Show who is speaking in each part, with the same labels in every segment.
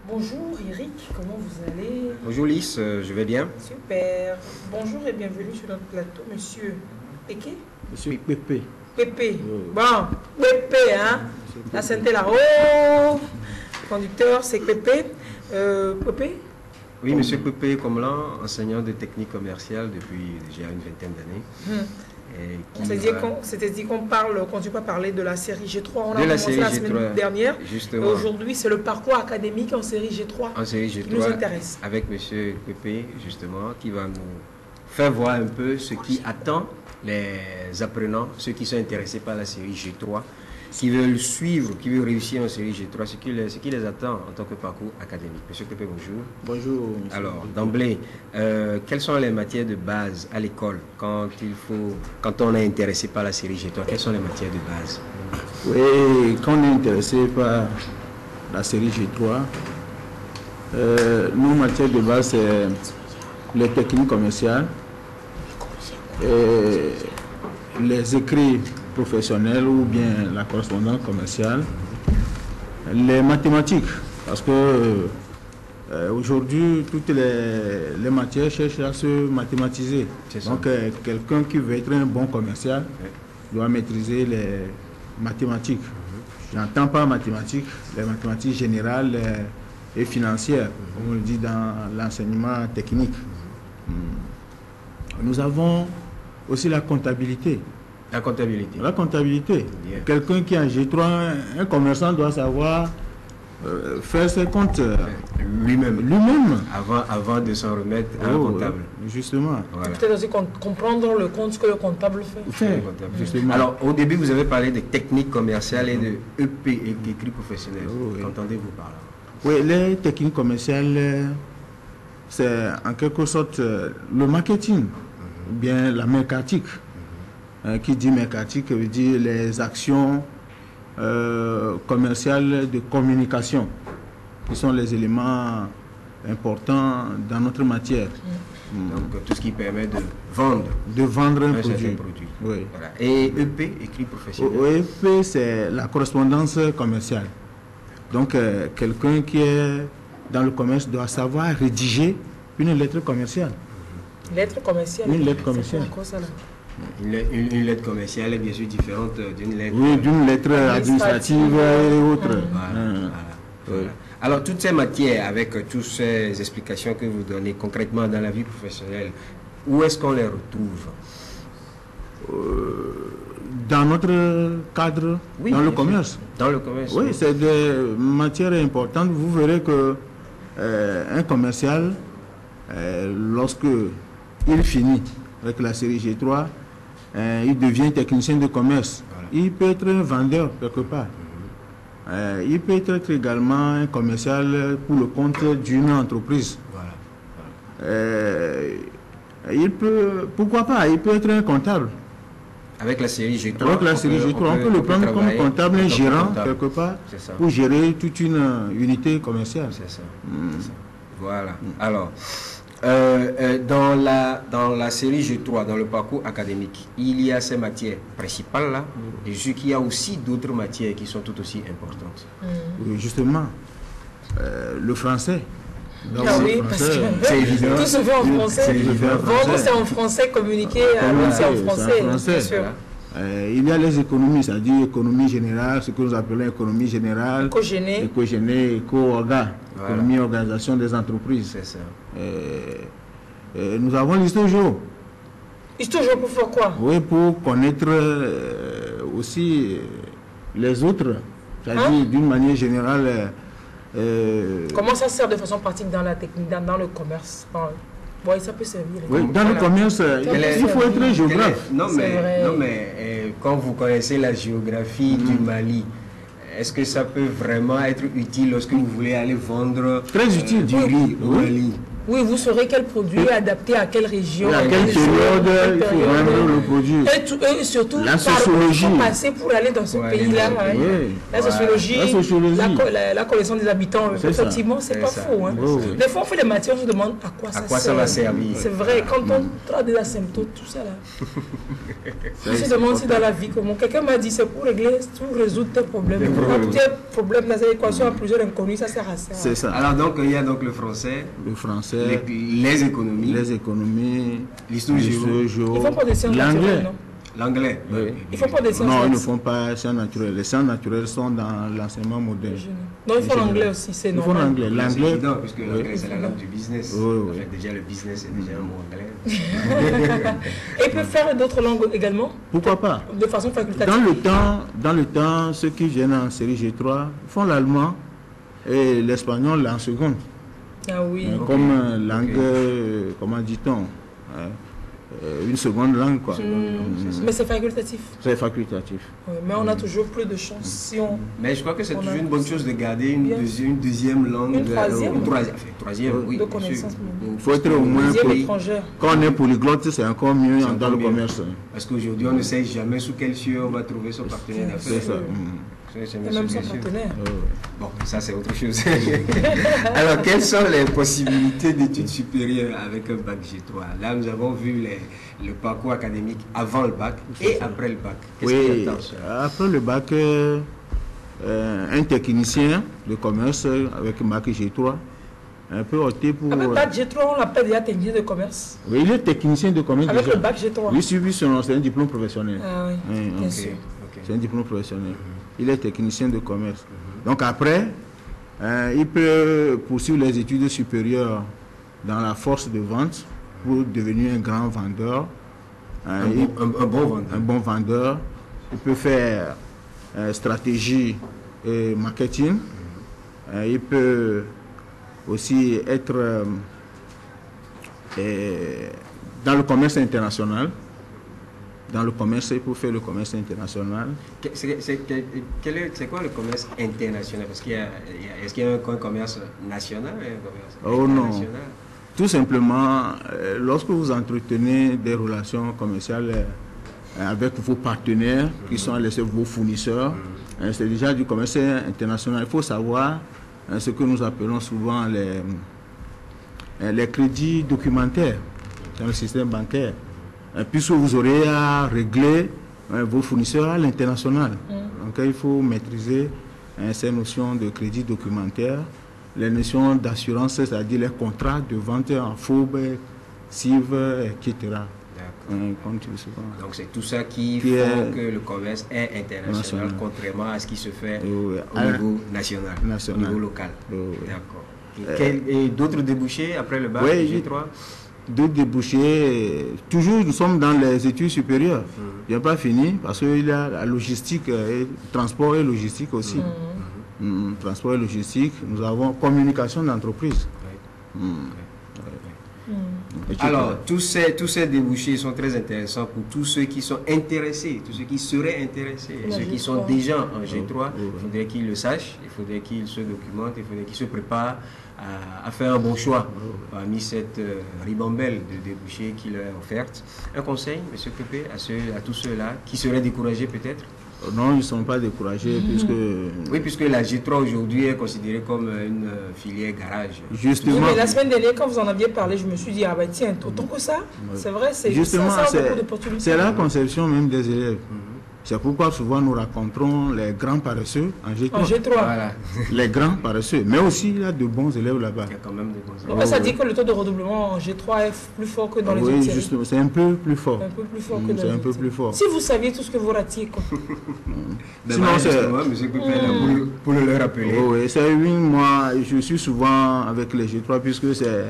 Speaker 1: Bonjour Eric, comment vous allez?
Speaker 2: Bonjour Lys, je vais bien.
Speaker 1: Super. Bonjour et bienvenue sur notre plateau, monsieur Péké.
Speaker 3: Monsieur Pépé.
Speaker 1: Pépé.
Speaker 3: Oh.
Speaker 1: Bon, Pépé, hein? La santé là. Oh! Conducteur, c'est Pépé. Pépé?
Speaker 2: Oui, monsieur Pépé Comlan, enseignant de technique commerciale depuis déjà une vingtaine d'années. Et
Speaker 1: On s'était dit qu'on continue pas parler de la série G3. On a
Speaker 2: de la
Speaker 1: commencé
Speaker 2: série
Speaker 1: la
Speaker 2: G3,
Speaker 1: semaine dernière.
Speaker 2: justement.
Speaker 1: Aujourd'hui, c'est le parcours académique en série G3
Speaker 2: En série
Speaker 1: qui
Speaker 2: G3,
Speaker 1: nous intéresse.
Speaker 2: avec monsieur Pépé, justement, qui va nous faire voir un peu ce qui attend les apprenants, ceux qui sont intéressés par la série G3, qui veulent suivre, qui veulent réussir en série G3, ce qui les attend en tant que parcours académique. Monsieur Pépé, bonjour.
Speaker 3: Bonjour. Monsieur
Speaker 2: Alors,
Speaker 3: Pépé.
Speaker 2: d'emblée, quelles sont les matières de base à l'école quand on est intéressé par la série G3? Quelles sont les matières de base?
Speaker 3: Oui, quand on est intéressé par la série G3, nos matières de base, c'est les techniques commerciales, et les écrits professionnels ou bien la correspondance commerciale, les mathématiques, parce que aujourd'hui, toutes les matières cherchent à se mathématiser. Donc, quelqu'un qui veut être un bon commercial doit maîtriser les mathématiques. J'entends pas mathématiques, les mathématiques générales et financières, comme on le dit dans l'enseignement technique. Nous avons aussi la comptabilité.
Speaker 2: La comptabilité.
Speaker 3: La comptabilité.
Speaker 2: Bien.
Speaker 3: Quelqu'un qui est en G3, un commerçant doit savoir faire ses comptes
Speaker 2: Lui-même.
Speaker 3: lui-même.
Speaker 2: Avant de s'en remettre à un comptable.
Speaker 3: Justement.
Speaker 2: Voilà.
Speaker 1: Peut-être aussi comprendre le compte, ce que le comptable fait.
Speaker 3: Fait, justement.
Speaker 2: Alors, au début, vous avez parlé de techniques commerciales et de EP, écrit professionnel.
Speaker 3: Oui.
Speaker 2: Qu'entendez-vous par là?
Speaker 3: Oui, les techniques commerciales, c'est en quelque sorte le marketing, ou bien la mercatique. Qui dit mercatique veut dire les actions commerciales de communication, qui sont les éléments importants dans notre matière.
Speaker 2: Donc, tout ce qui permet de vendre
Speaker 3: un
Speaker 2: certain
Speaker 3: produit.
Speaker 2: produit.
Speaker 3: Oui.
Speaker 2: Voilà. Et EP, écrit professionnel.
Speaker 3: OEP, c'est la correspondance commerciale. Donc, quelqu'un qui est dans le commerce doit savoir rédiger une lettre commerciale.
Speaker 1: Lettre commerciale.
Speaker 3: Une lettre commerciale.
Speaker 1: C'est quoi ça là?
Speaker 2: Une lettre commerciale est bien sûr différente d'une lettre.
Speaker 3: Oui, d'une lettre administrative et autres.
Speaker 2: Voilà. Voilà. Alors, toutes ces matières, avec toutes ces explications que vous donnez concrètement dans la vie professionnelle, où est-ce qu'on les retrouve?
Speaker 3: Dans notre cadre,
Speaker 2: Oui,
Speaker 3: dans le
Speaker 2: bien
Speaker 3: commerce.
Speaker 2: sûr. Dans le commerce.
Speaker 3: Oui, c'est des matières importantes. Vous verrez que un commercial, lorsque il finit avec la série G3, il devient technicien de commerce.
Speaker 2: Voilà.
Speaker 3: Il peut être un vendeur quelque part. Il peut être également un commercial pour le compte d'une entreprise.
Speaker 2: Voilà.
Speaker 3: Il peut, pourquoi pas, il peut être un comptable.
Speaker 2: Avec la série G3,
Speaker 3: Avec la série G3, on peut le prendre comme
Speaker 2: travailler
Speaker 3: comptable,
Speaker 2: en
Speaker 3: un
Speaker 2: tant que
Speaker 3: gérant
Speaker 2: comptable.
Speaker 3: quelque part,
Speaker 2: C'est ça.
Speaker 3: pour gérer toute une unité commerciale.
Speaker 2: C'est ça. C'est ça. Voilà. Alors, dans la série G3, dans le parcours académique, il y a ces matières principales là, et je sais qu'il y a aussi d'autres matières qui sont tout aussi importantes.
Speaker 3: Oui, justement, le français. Donc,
Speaker 1: Ah
Speaker 3: le
Speaker 1: oui, parce
Speaker 3: français,
Speaker 1: que
Speaker 3: c'est évident.
Speaker 1: tout se fait en français.
Speaker 3: C'est évident.
Speaker 1: Vendre, c'est en français, communiquer, c'est en français. Bien sûr.
Speaker 3: Il y a les économies, c'est-à-dire économie générale, ce que nous appelons économie générale,
Speaker 1: Éco-géné.
Speaker 3: éco-géné, éco-orga,
Speaker 2: Voilà.
Speaker 3: économie organisation des entreprises.
Speaker 2: C'est ça.
Speaker 3: Nous avons l'histoire-géo.
Speaker 1: Histoire pour faire quoi?
Speaker 3: Oui, pour connaître aussi les autres, c'est-à-dire d'une manière générale.
Speaker 1: Comment ça sert de façon pratique dans la technique, dans le commerce? Oui, ça peut servir.
Speaker 3: Oui, dans le commerce, il faut être géographe.
Speaker 2: Non,
Speaker 1: C'est vrai.
Speaker 2: mais quand vous connaissez la géographie du Mali, est-ce que ça peut vraiment être utile lorsque vous voulez aller vendre
Speaker 3: Très utile.
Speaker 2: du riz au
Speaker 3: Oui.
Speaker 2: Mali?
Speaker 1: Oui, vous saurez quel produit est adapté à quelle région.
Speaker 3: À quelle période il faut vendre le produit.
Speaker 1: Et surtout,
Speaker 3: la sociologie.
Speaker 1: Par où passer pour aller dans ce pays-là.
Speaker 3: Oui.
Speaker 1: La sociologie, la connaissance des habitants. Effectivement, c'est pas faux. Hein.
Speaker 3: Oui.
Speaker 1: Des fois, on fait des matières, on se demande à quoi ça
Speaker 2: va servir.
Speaker 1: C'est vrai, quand on traite des asymptotes, tout ça là. On se demande si dans la vie, comment quelqu'un m'a dit, c'est pour régler, pour résoudre tes problèmes. Quand tu as des problèmes dans cette équation à plusieurs inconnus, ça sert à ça.
Speaker 3: C'est ça.
Speaker 2: Alors donc, il y a donc le français, les économies, l'histoire géo,
Speaker 1: ils font pas des sciences naturelles, non?
Speaker 2: L'anglais.
Speaker 3: Oui.
Speaker 1: Ils font pas des sciences
Speaker 3: naturelles. Non, ils ne
Speaker 1: naturelles.
Speaker 3: font pas sciences naturelles. Les sciences naturelles sont dans l'enseignement moderne.
Speaker 1: Non, ils font l'anglais aussi, c'est normal.
Speaker 3: Ils font l'anglais.
Speaker 2: C'est évident, puisque l'anglais c'est la langue du business.
Speaker 3: Oui.
Speaker 2: En fait, déjà le business c'est déjà un mot anglais.
Speaker 1: Et ils peuvent faire d'autres langues également?
Speaker 3: Pourquoi pas?
Speaker 1: De façon facultative.
Speaker 3: Dans le temps, ceux qui viennent en série G3 font l'allemand et l'espagnol en seconde.
Speaker 1: Ah oui.
Speaker 3: Comme langue, comment dit-on, une seconde langue, quoi.
Speaker 1: Mais c'est facultatif.
Speaker 3: C'est facultatif.
Speaker 1: Oui, mais on a toujours plus de chance si on...
Speaker 2: Mais je crois que c'est toujours une bonne chose de garder une deuxième langue.
Speaker 1: Une troisième.
Speaker 2: Troisième, oui.
Speaker 1: De connaissance.
Speaker 3: Il faut être au moins... Quand on est polyglotte, c'est encore mieux dans le commerce.
Speaker 2: Parce qu'aujourd'hui, on ne sait jamais sous quel cieux on va trouver son partenaire d'affaires.
Speaker 3: C'est ça.
Speaker 1: Et même son partenaire.
Speaker 2: Bon, ça c'est autre chose. Alors, quelles sont les possibilités d'études supérieures avec un bac G3? Là, nous avons vu le parcours académique avant le bac et après le bac.
Speaker 3: Oui, après le bac, un technicien de commerce avec un bac G3 peut opter pour...
Speaker 1: Avec le bac G3, on l'appelle déjà technicien de commerce.
Speaker 3: Oui, il est technicien de commerce.
Speaker 1: Avec
Speaker 3: déjà.
Speaker 1: le bac G3.
Speaker 3: Oui, c'est un diplôme professionnel.
Speaker 1: Ah oui, bien sûr.
Speaker 3: C'est un diplôme professionnel. Il est technicien de commerce. Donc après, il peut poursuivre les études supérieures dans la force de vente pour devenir un grand vendeur.
Speaker 2: Un bon vendeur.
Speaker 3: Un bon vendeur. Il peut faire stratégie et marketing. Il peut aussi être dans le commerce international. Dans le commerce, il faut faire le commerce international.
Speaker 2: C'est quoi le commerce international? Parce est-ce qu'il y a un commerce national et un commerce international?
Speaker 3: Non. Tout simplement, lorsque vous entretenez des relations commerciales avec vos partenaires, qui sont vos fournisseurs, c'est déjà du commerce international. Il faut savoir ce que nous appelons souvent les crédits documentaires dans le système bancaire. Puisque vous aurez à régler vos fournisseurs à l'international. Donc il faut maîtriser ces notions de crédit documentaire, les notions d'assurance, c'est-à-dire les contrats de vente en FOB, CIV, etc.
Speaker 2: Donc c'est tout ça qui fait que le commerce est international, contrairement à ce qui se fait au niveau national, au niveau local. D'accord. Et d'autres débouchés après le bac G3?
Speaker 3: D'autres débouchés, toujours nous sommes dans les études supérieures. Il n'y a pas fini parce qu'il y a la logistique, transport et logistique aussi. Transport et logistique, nous avons communication d'entreprise.
Speaker 2: Alors, tous ces débouchés sont très intéressants pour tous ceux qui sont intéressés, tous ceux qui seraient intéressés, ceux qui sont déjà en G3. Il faudrait qu'ils le sachent, il faudrait qu'ils se documentent, il faudrait qu'ils se préparent à faire un bon choix parmi cette ribambelle de débouchés qui leur est offerte. Un conseil, M. Pépé, à tous ceux-là qui seraient découragés peut-être?
Speaker 3: Non, ils ne sont pas découragés puisque...
Speaker 2: Oui, puisque la G3 aujourd'hui est considérée comme une filière garage.
Speaker 3: Justement.
Speaker 1: Oui, mais la semaine dernière, quand vous en aviez parlé, je me suis dit, ah ben tiens, autant que ça, c'est vrai,
Speaker 3: justement, c'est la
Speaker 1: hein.
Speaker 3: conception même des élèves. C'est pourquoi souvent nous rencontrons les grands paresseux en G3.
Speaker 1: En G3.
Speaker 2: Voilà.
Speaker 3: Les grands paresseux, mais aussi il y a de bons élèves là-bas.
Speaker 2: Il y a quand même de bons élèves.
Speaker 1: Donc, ça dit que le taux de redoublement en G3 est plus fort que dans les autres.
Speaker 3: Oui, justement, c'est un peu plus fort.
Speaker 1: Un peu plus fort que dans
Speaker 3: c'est
Speaker 1: les
Speaker 3: un peu
Speaker 1: autres.
Speaker 3: plus fort.
Speaker 1: Si vous saviez tout ce que vous ratiez, quoi.
Speaker 2: Sinon, c'est M. Pépé, pour le leur rappeler.
Speaker 3: Oui, c'est moi, je suis souvent avec les G3 puisque c'est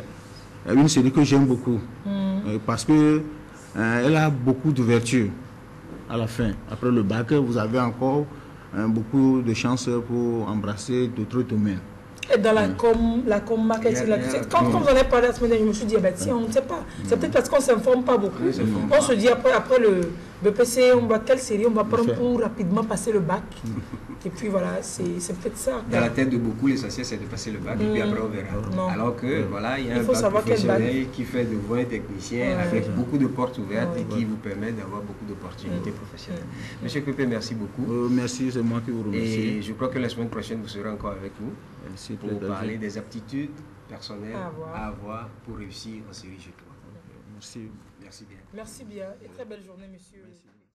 Speaker 3: une série que j'aime beaucoup. Parce que elle a beaucoup d'ouverture. À la fin, après le bac, vous avez encore beaucoup de chances pour embrasser d'autres domaines.
Speaker 1: Et dans la com marketing, quand vous en avez parlé la semaine dernière, je me suis dit, ah ben tiens, on ne sait pas. C'est peut-être parce qu'on ne s'informe pas beaucoup. On se dit après BPC, on va quelle série on va prendre pour rapidement passer le bac. Et puis voilà, c'est peut-être ça.
Speaker 2: Dans la tête de beaucoup, l'essentiel c'est de passer le bac et puis après on verra.
Speaker 1: Non.
Speaker 2: Alors que voilà, il y a un
Speaker 1: faut
Speaker 2: bac
Speaker 1: savoir quel
Speaker 2: professionnel qui fait de vous un technicien avec beaucoup de portes ouvertes et qui vous permet d'avoir beaucoup d'opportunités professionnelles. Monsieur Pépé, merci beaucoup.
Speaker 3: Merci, c'est moi qui vous remercie.
Speaker 2: Et je crois que la semaine prochaine, vous serez encore avec nous pour parler des aptitudes personnelles à avoir pour réussir en série G3.
Speaker 3: Merci.
Speaker 2: Merci bien.
Speaker 1: Merci bien et très belle journée, monsieur.
Speaker 3: Merci.